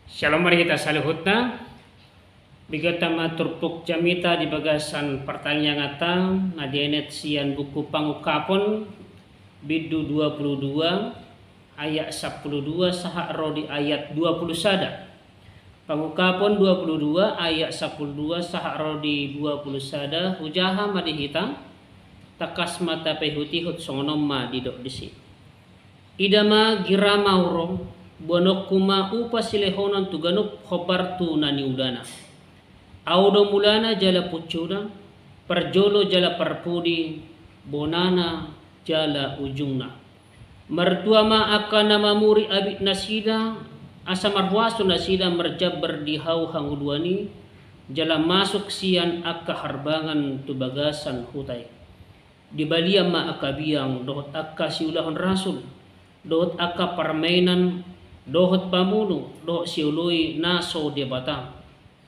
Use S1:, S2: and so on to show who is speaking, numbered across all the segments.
S1: Shalom mari kita salihutna. Bigatama turpuk jamita di bagasan pertanyaan ngata ngadenet sian buku pangukapon bidu 22 ayat 12 saha rodi ayat 20 sada. Pangukapon 22 ayat 12 saha rodi 20 sada hujaha madihita takas mata pehutihut songonom ma didok disi. Idama girama urong bonok kuma upa silehonan tuganup khobartu nani udana. Audo mulana jala pucuna, perjolo jala perpudi, bonana jala ujungna. Mertua ma akan nama muri abit nasida, asa marwasu nasida merjab berdihau hanguduani, jala masuk sian akka harbangan tu bagasan hutai. Di balia ma akabiang dohot akka siulahon rasul, dohot akka permainan dohot pamunu dohot siului naso de batang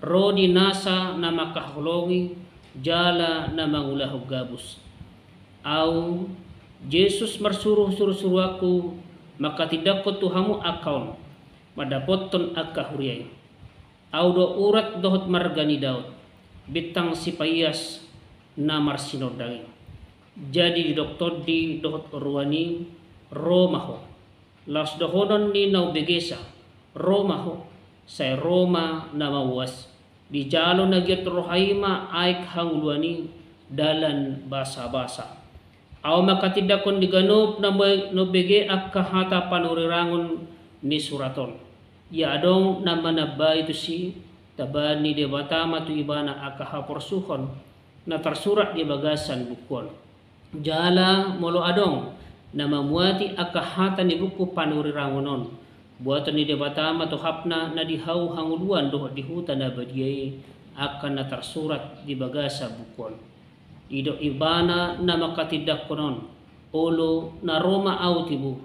S1: rodi nasa nama kahlongi jala nama ulahu gabus au Yesus suruh aku maka tidak ko tuhamu akaun madapoton akka huriyai au do urat dohot margani daud bitang sipayas namar sinodang jadi di doktor di dohot ruani romaho las dohodon ni nau begesa Roma ho say Roma na mawas di jalo na get rohaima aik hanguluani dalan basa-basa aw makatidakon di ganup na no bege akka hata panurirangon ni suraton ya adong na manaba itu si tabani de batama tu ibana akka haporsuhon na tersurat di bagasan bukon jala molo adong na mamuati akahata ni buku panuri rangonon buatan ni debatama to hapna na dihau hanguluan doh dihuta na badiyai akan na tersurat di bagasa bukon ido ibana na makatidak konon olo na Roma autibu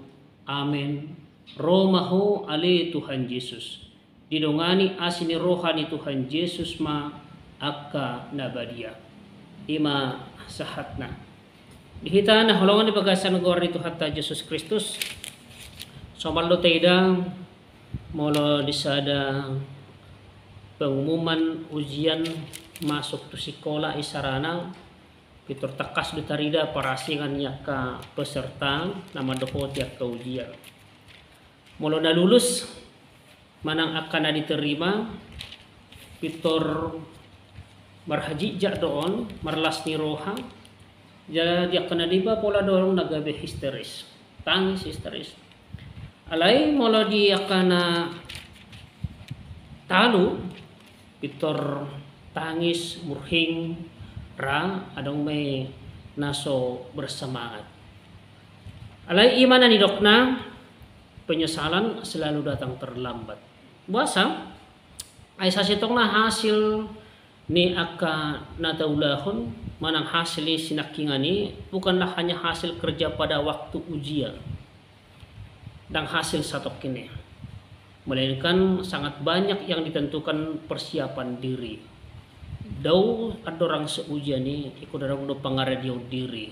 S1: amen Roma ho ale Tuhan Yesus didongani asini rohani Tuhan Yesus ma akka na badia ima sahatna dihita na holongan di bagasan gor itu hatta Yesus Kristus somaldo teida molo disada pengumuman ujian masuk tu sekolah isarana pitur takas dutarida parasingannya ka peserta nama dohot ya ka ujian molo na lulus manang akan diterima pitur marhaji jak doon marlas ni roha jadi dia kena diba pola dorong nagabe histeris tangis histeris alai molo dia kena talu pitor tangis murhing ra adong may naso bersemangat alai imanan ni dokna penyesalan selalu datang terlambat buasa ay sasitong na hasil ni akka nataulahon manang hasil sinakingani bukanlah hanya hasil kerja pada waktu ujian dan hasil satok kini melainkan sangat banyak yang ditentukan persiapan diri dau ada orang seujian ni ikut orang do pangaradio diri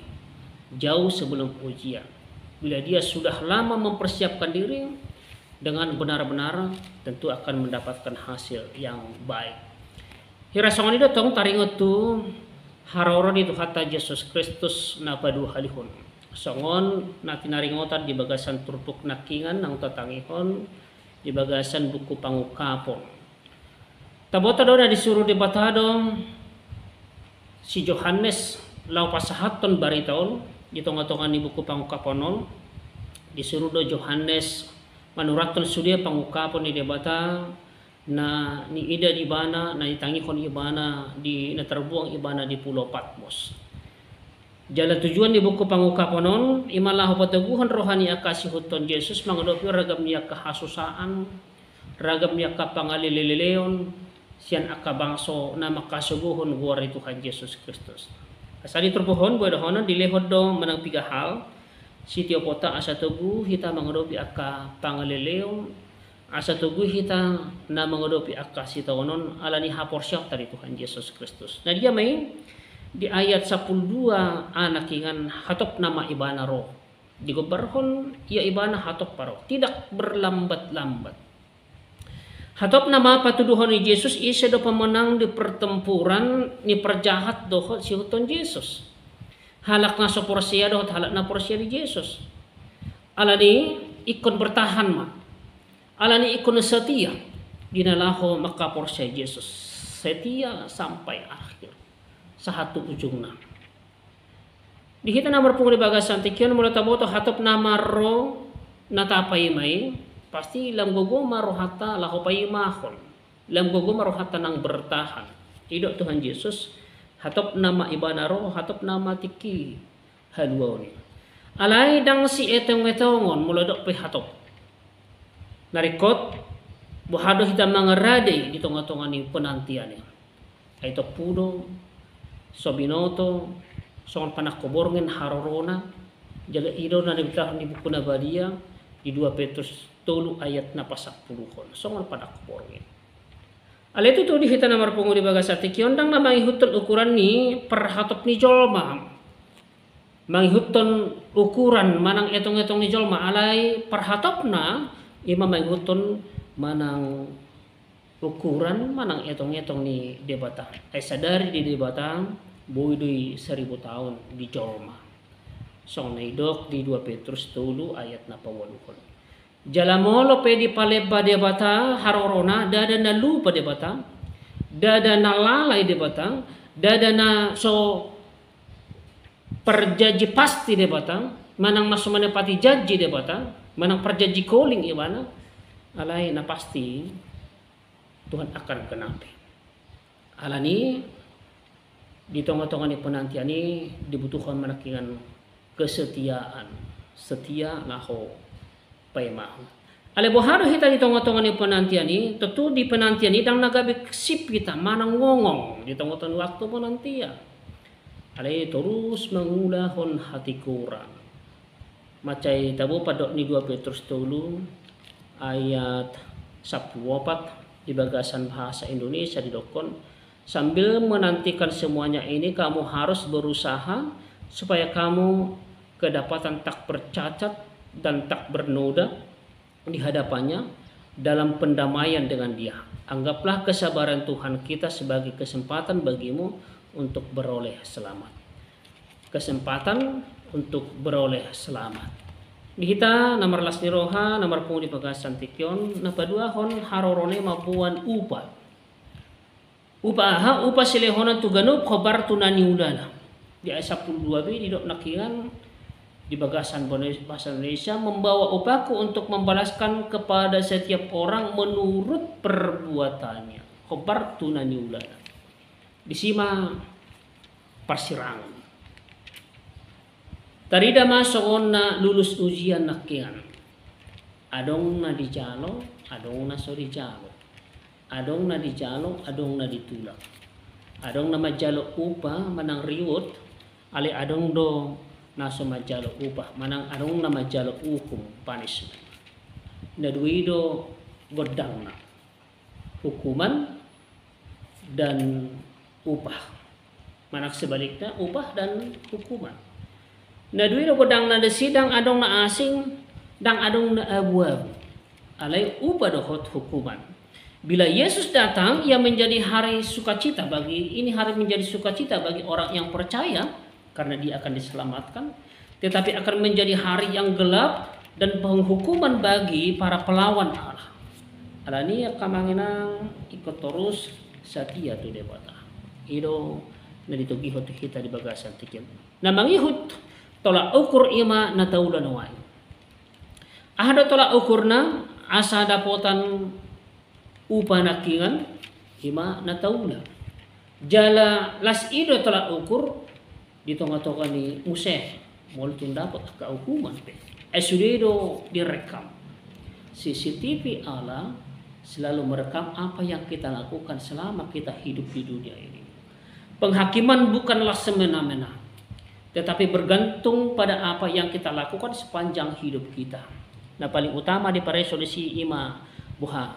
S1: jauh sebelum ujian bila dia sudah lama mempersiapkan diri dengan benar-benar tentu akan mendapatkan hasil yang baik hirasongan itu tong taringot tu haroro itu kata Yesus Kristus na padu halihon songon na tinaringotan di bagasan turpuk nakingan nang tatangihon di bagasan buku pangukapon tabota do na disuruh di batadong si Johannes lau pasahaton baritaon di tonga-tonga ni buku pangukaponon disuruh do Johannes manuraton sudia pangukapon di debata na ni ida di bana na itangihon ibana di na terbuang ibana di Pulau Patmos. Jala tujuan di buku pangukaponon imalah pataguhan rohani akasihuton Yesus mangadopi ragam niya kahasusaan ragam niya kapangalililileon sian akabangso na makasuguhon guwari Tuhan Yesus Kristus. Asali terpuhon bodohono dilehod do manang pigahal sitio pota asa tugu hita mangadopi akka pangalilileon asa tugu hita na mengodopi akasi tawonon alani haporsyap dari Tuhan Yesus Kristus. Nah dia may di ayat 12 anakingan hatok nama ibana roh. Digobarhon ia ibana hatok paro. Tidak berlambat-lambat. Hatop nama patuduhan ni Yesus isa do pemenang di pertempuran ni perjahat dohot si huton Yesus. Halak na sa porsiya dohot halak na porsiya ni Yesus. Alani ikon bertahan ma. Alani ikon setia. Dinalaho maka porsiya Yesus. Setia sampai akhir. Sahatu ujungna. Dihita namar pung di bagasan tikyon mula taboto hatop nama ro natapay may pasti lam gogo marohata lahopay mahon. Lam gogo marohata nang bertahan. Idok Tuhan Yesus hatop nama ibanaro hatop nama tiki halwaw ni. Alay dang si etong metongon mula dok pe hatop. Narikot buhado hita mga rade di tonga-tonga ni penantian ni. Ay to pudo sobinoto songon panakoborngen harorona jaga iro na nibitahon ni buku nabadia di 2 Petrus 3 ayat na pasapuluhon songon panakoborngen. Ala itu tuh dihita namar pungu di bagasati kiondang na mangihuton ukuran ni perhatop ni jolma. Mangihuton ukuran manang etong-etong ni jolma alay perhatop na ima mangihuton manang ukuran manang etong-etong ni debata. Ay sadari di debata buidui 1000 tahun di jolma. Song naidok di 2 Petrus 3 ayat na pawaluhon. Jalamolo pedi paleba debata harorona dada na lupa debata dada na lalay debata dada na so perjaji pasti debata manang masumane pati jaji debata manang perjaji calling ibana alay na pasti Tuhan akan kenapi alani di tengah-tengah ni penantian ni dibutuhkan menakingan kesetiaan setia laho paimah. Ale boharo hita di tengah-tengah ni penantian ni, tentu di penantian ni dang nagabi sip kita manang ngongong di tengah-tengah waktu penantian. Ale terus mengulahon hati kurang. Macai tabu padok ni 2 Petrus 3 ayat 14 di bagasan bahasa Indonesia di dokon sambil menantikan semuanya ini kamu harus berusaha supaya kamu kedapatan tak bercacat dan tak bernoda di hadapannya dalam pendamaian dengan Dia. Anggaplah kesabaran Tuhan kita sebagai kesempatan bagimu untuk beroleh selamat. Kesempatan untuk beroleh selamat. Di kita nomor las ni roha nomor pung di pagasan tikyon napadua hon harorone mabuan upa. Upa silehonan tuganop khobar tunani udana. Di ayat 12b di dok nakian di bagasan bahasa Indonesia membawa upaku untuk membalaskan kepada setiap orang menurut perbuatannya. Khobar tunani ulana. Disima persirangan. Tarida masuk na lulus ujian nakian. Adong na dijalo, adong na sorry jalo. Adong na dijalo, adong na ditulak. Adong na majalo upa manang riwot, ali adong do naso majalo upah manang adong na majalo hukum punishment na duido godang na hukuman dan upah manang sebaliknya upah dan hukuman na duido godang na desidang adong na asing dang adong na abu-abu alay upah dohot hukuman. Bila Yesus datang ia menjadi hari sukacita bagi orang yang percaya karena dia akan diselamatkan, tetapi akan menjadi hari yang gelap dan penghukuman bagi para pelawan Allah. Alani kamanginang ikut terus setia tu debata. Ido na ditugihot kita di bagasan tikin. Na mangihut tolak ukur ima na taulan wai. Ahada tolak ukurna asa dapotan upanakingan ima na taulan. Jala las ido tolak ukur di tengah-tengah ni museh mulutun dapat kehukuman pe. Sudah direkam. CCTV Allah selalu merekam apa yang kita lakukan selama kita hidup di dunia ini. Penghakiman bukanlah semena-mena, tetapi bergantung pada apa yang kita lakukan sepanjang hidup kita. Nah paling utama di resolusi ima buha.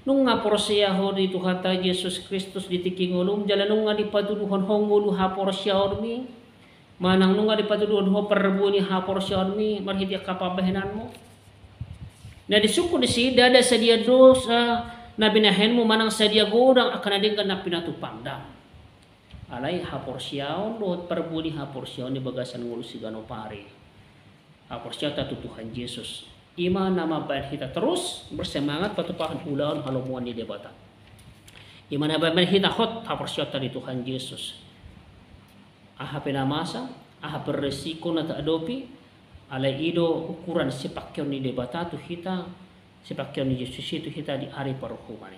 S1: Nung nga porsiya ho di Tuhan Yesus Kristus di tikingulum jalan nung nga di patuduhon hongulu ha porsiya ormi. Manang nunga di patuduhan ho perbuni hapor syarmi marhidia kapabahinan mo. Na disuko di si dada sa dia dosa na binahen mo manang sa dia godang akan ading na pinatupangdam. Alay haporsyaw dohot perbuni haporsyaw ni bagasan ngulu si gano pare. Haporsyaw ta Tuhan Yesus. Ima nama baik kita terus bersemangat patupahan ulang halomuan di debata. Ima nama baik kita hot haporsyaw tadi Tuhan Yesus. Aha penamasa, aha beresiko na ta adopi, alay ido ukuran sepakyon ni debata tu kita, sepakyon ni Yesus itu kita di hari perhukuman.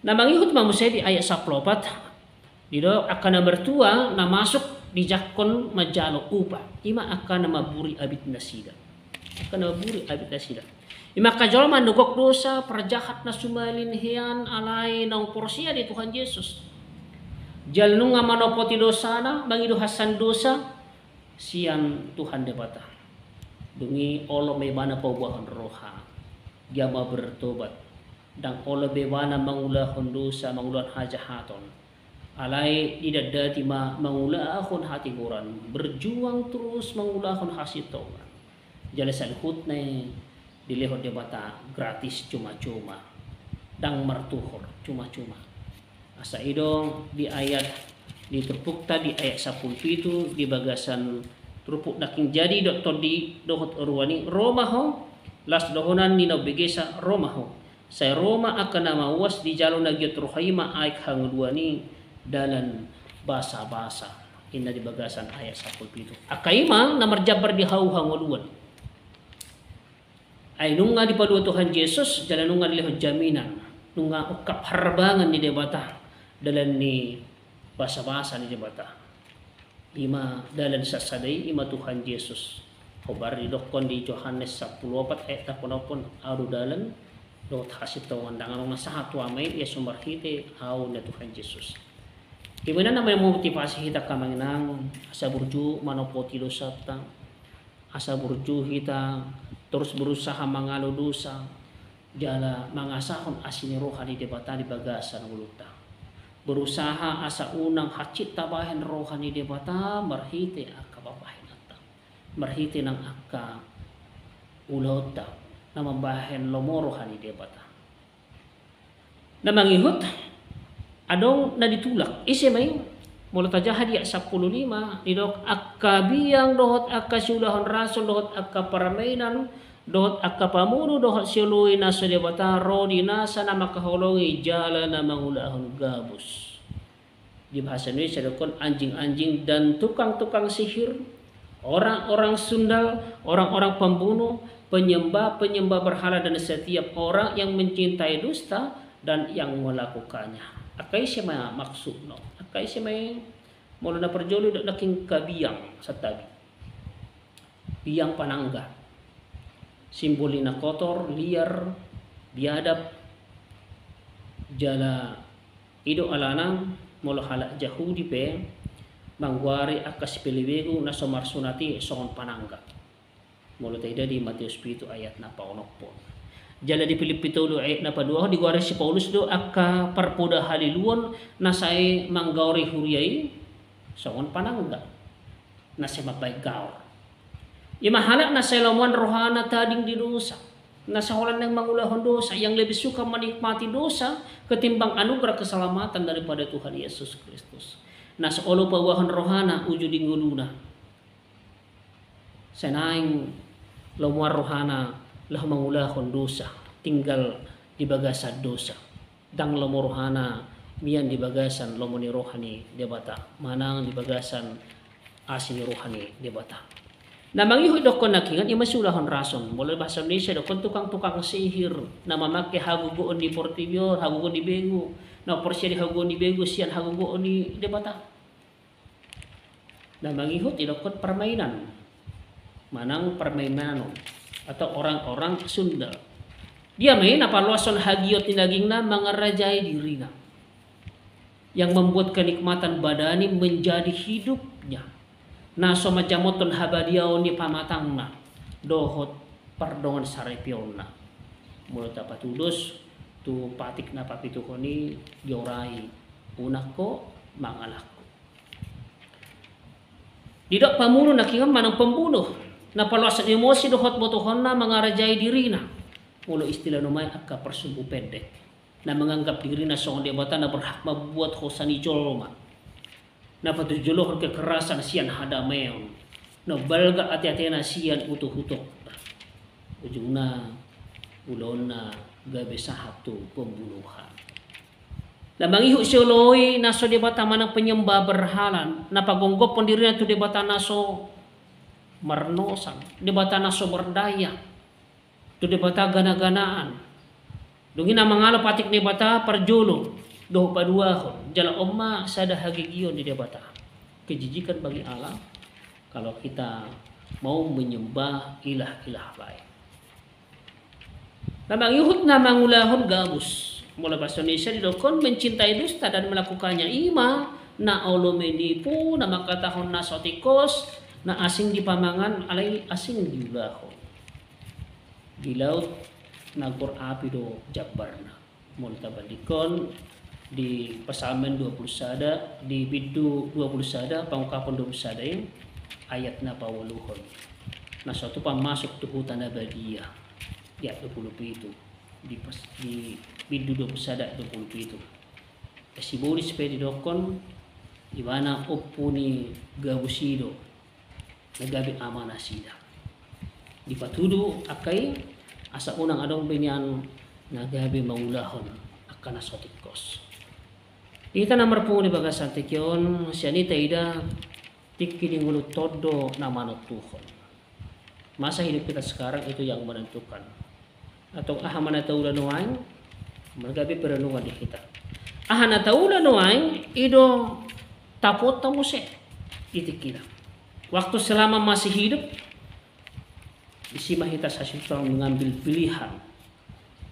S1: Na mangihut mamusay di ayat 14. Dido akan bertua na masuk di jakon majalo upa. Ima akan maburi abit nasida. Akan maburi abit nasida. Ima kajol mandugok dosa perjahat na sumalin hian alay nang porsia di Tuhan Yesus. Jalnu nga manopoti dosa na bangido hasan dosa sian Tuhan debata. Dungi olo may bana paubahan roha. Gyama bertobat. Dang olo bebana mangulahon dosa mangulahan hajahaton. Alay idadati mangulahon hati goran berjuang terus mangulahon hasitongan jalasan hut na dilehot debata gratis cuma-cuma dang martuhor cuma-cuma asa idong di ayat di terpukta di ayat 10 itu di bagasan terupuk daking jadi doktor di dohot orwani Roma ho las dohonan ni nabigesa Roma ho saya Roma akan namawas di jalon nagyot rohaima aik hangudwani dalam bahasa-bahasa inna di bagasan ayat 10 itu. Akaima na marjabar di hauhang uluan. Ay nunga di padua Tuhan Yesus jalan nunga dilihot jaminan. Nunga ukap harbangan ni debata dalam ni bahasa-bahasa ni debata. Ima dalam sasadai ima Tuhan Yesus. Kobar di dokon di Yohanes 14 ayat 8 aru dalam dot hasit tawan dangan nga satu amay ya sumarhite au na Tuhan Yesus. Gimana namanya motivasi kita kamanginang asa burju manopoti dosa ta asa burju kita terus berusaha mangalo dosa jala mangasahon asini rohani debata di bagasan uluta berusaha asa unang hacit tabahen rohani debata marhite akka babahen atta marhite nang akka ulota na mambahen lomorohani debata na mangihut adong na ditulak isi may mula taja hadiah 15 didok akka biyang dohot akka sulahan rasul dohot akka paramainan dohot akka pamuno dohot siluy na sa debata rodi na sana makaholongi jala na mangulahon gabus di bahasa Indonesia dokon anjing-anjing dan tukang-tukang sihir orang-orang sundal orang-orang pembunuh penyembah berhala dan setiap orang yang mencintai dusta dan yang melakukannya. Akai siya maksud no. Akai siya may mula na perjolo daking kabiyang sa tabi. Biyang panangga. Simboli na kotor, liar, biadab, jala ido alanang mula hala Yahudi pe mangwari akas piliwego na somarsunati songon panangga. Mula tayo di Matius 7 ayat na paunok po. Jala di Pilipitulo ayat na padua di guari si Paulus do akka parpoda haliluon na say manggauri huriyay songon panangga na say mabay gaur. Imahalak na say lamuan rohana tading di dosa na sa hulan ng mangulahon dosa yang lebih suka menikmati dosa ketimbang anugerah keselamatan daripada Tuhan Yesus Kristus. Na sa olo pawahan rohana uju di nguluna. Senaing lamuan rohana lah mangulahon dosa tinggal di bagasan dosa dang lomo rohana mian di bagasan lomo ni rohani debata manang di bagasan asini rohani debata na mangihud dokon nakingan imasulahon rason mula bahasa Indonesia dokon tukang-tukang sihir na mamake hagugoon di Portibio hagugoon di Bego na porsiya di hagugoon di Bego siyan hagugoon di debata na mangihud idokon permainan manang permainan atau orang-orang Sunda. Dia main apa luason hagiot naging na mengerajai dirinya. Yang membuat kenikmatan badani menjadi hidupnya. Na so majamoton habadiao ni pamatangna. Dohot pardongan sarepiona. Mulut apa tulus tu patik na papituhoni diorai unako mangalako. Didak pamuno nakingan manang pembunuh. Na paluasan emosi dohot botohon na mengarajai diri na. Mulo istilah numay akka persumbu pendek. na menganggap diri na seorang debata na berhak membuat khosani jolma na patujuluh kekerasan sian hadameon na balga ati-ati na sian utuh-utuh ujungna ulon na gabe sahatu pembunuhan. Lamang ihu sioloy naso debata manang penyembah berhalan na pagonggop pon diri na tu debata naso marnosan, debata naso berdaya, tu debata gana-ganaan. Dungin na mangalo patik debata perjulo doh paduahon jala omma sada hagigion di debata. Kejijikan bagi Allah kalau kita mau menyembah ilah-ilah lain. Lamang yuhud na mangulahon gabus mula bahasa Indonesia didokon mencintai dusta dan melakukannya ima na olo menipu na makatahon na sotikos na asing di pamangan alay asing di ulahon di laut nagor api do jabarna multa bandikon di pasamen 20 sada di bidu 20 sada pangungkapan 20 sada yung ayat na pawuluhon na suatu pamasok tu hutan abadiyah di ayat 20 itu di bidu 20 sada 20 itu simbolic pwede dokon di mana opuni gabusido nagabi amana sida di patudu akay asa unang adong binyan nagabi maulahon akan asotikos ita namar po ni bagasan tikyon siyanita ida tikiling ulut todo na manutuhon masa hidup kita sekarang itu yang menentukan atau ahamana taulan nuain magabi perenungan di kita ahana taulan nuain ido tapot tamuse itikila waktu selama masih hidup disima kita sasyitang mengambil pilihan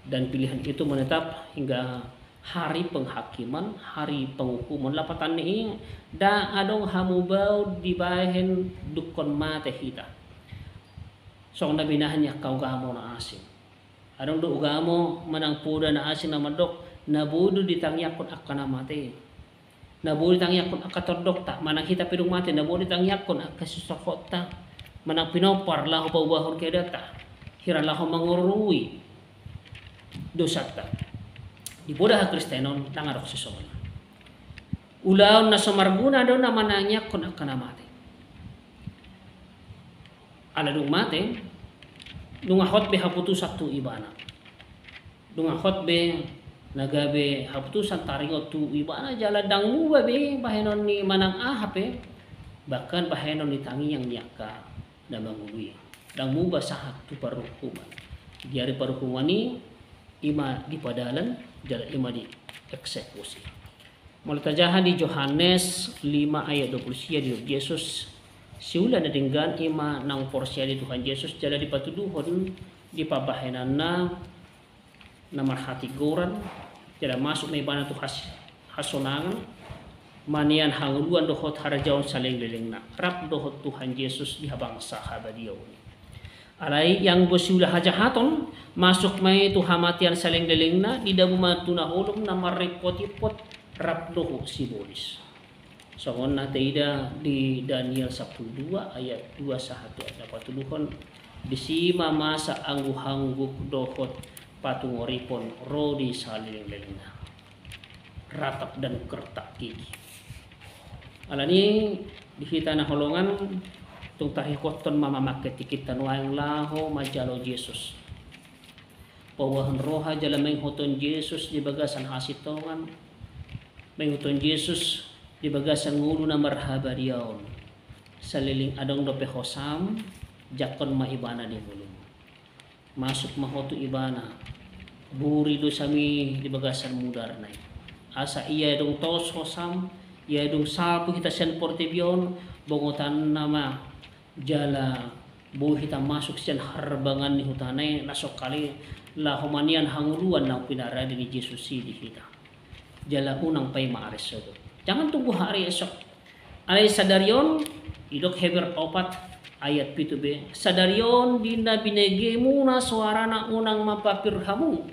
S1: dan pilihan itu menetap hingga hari penghakiman hari penghukuman lapatan ini da adong hamubau dibahen dukon mate kita so nabinahannya kau gamo na asing adong do ugamo manang puda na asin na madok nabudo ditangyakon akana mate nabudo ditangyakon akatordok ta manang kita pidung mate nabudo ditangyakon akasusakot ta manang pinopar laho paubahon kaya data hiran laho mangurui dosa ta di boda Kristenon nangarok sisongan ulaon na sumarguna do na mananyakon akana mate aladung mate dunga hotbe haputu satu ibana dunga hotbe nagabe haputu santaringo tu ibana jala dangu babe bahenon ni manang ahape bahkan bahenon ni tangi yang nyaka na mangului dang muba sahat tu parukuman diari parukuman ni ima di padalan jala ima di eksekusi mulai tajahan di Yohanes 5 ayat 20 di Yesus siula na dinggan ima nang porsya di Tuhan Yesus jala di patuduhon di pabahenan na marhati goran jala masuk na ibana tu hasonangan manian hanguluan dohot harajaon saling leleng na rap dohot Tuhan Yesus di habang sahabat dia alay yang bosiula hajahaton masuk may tuhamatian saling leleng na di dabu matuna hulom na maripot-ipot rap doho sibolis. Songon na teida di Daniel 12 ayat 2 sahatu at napatuluhon bisima masa angguhangguk dohot patungoripon rodi saliling-liling na ratap dan kertak gigi alani dihita na holongan tung tahikoton mamamaket tikitan wayang laho majalo Jesus pawahan roha jala may hoton Jesus di bagasan hasitongan may hoton Jesus di bagasan ngulu na marhaba diyaon sa liling adong dope hosam jakon maibana di bulong masuk mahoto ibana buri do sami di bagasan mudar na asa iya dong tos hosam iya dong sapu kita sen portebion bongotan nama jala buhi kita masuk sen harbangan ni hutanay nasok kali lahomanian hanguluan na pinara di Jesus di kita jala unang pay maares so jangan tunggu hari esok. Alay sadarion idok Heber 4 ayat 7b. Sadarion dinda binege muna suara na unang mapapirhamu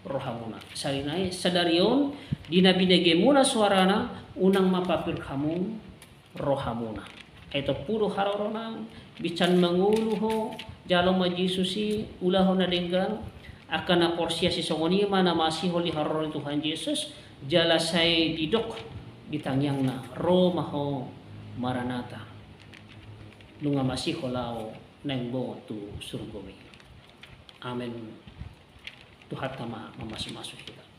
S1: rohamuna. Salinay sadarion dinda binege muna suara na unang mapapirhamu rohamuna. Ito puro harorona bican manguluho jalong majisusi ulaho na denggang akan na porsiya si songonima na masihol di haror Tuhan Yesus jalasay didok ditangyang na Roma ho Maranatha nunga masiholaw nang bo tu surgawi. Amen. Tuhan tama mamasuk kita.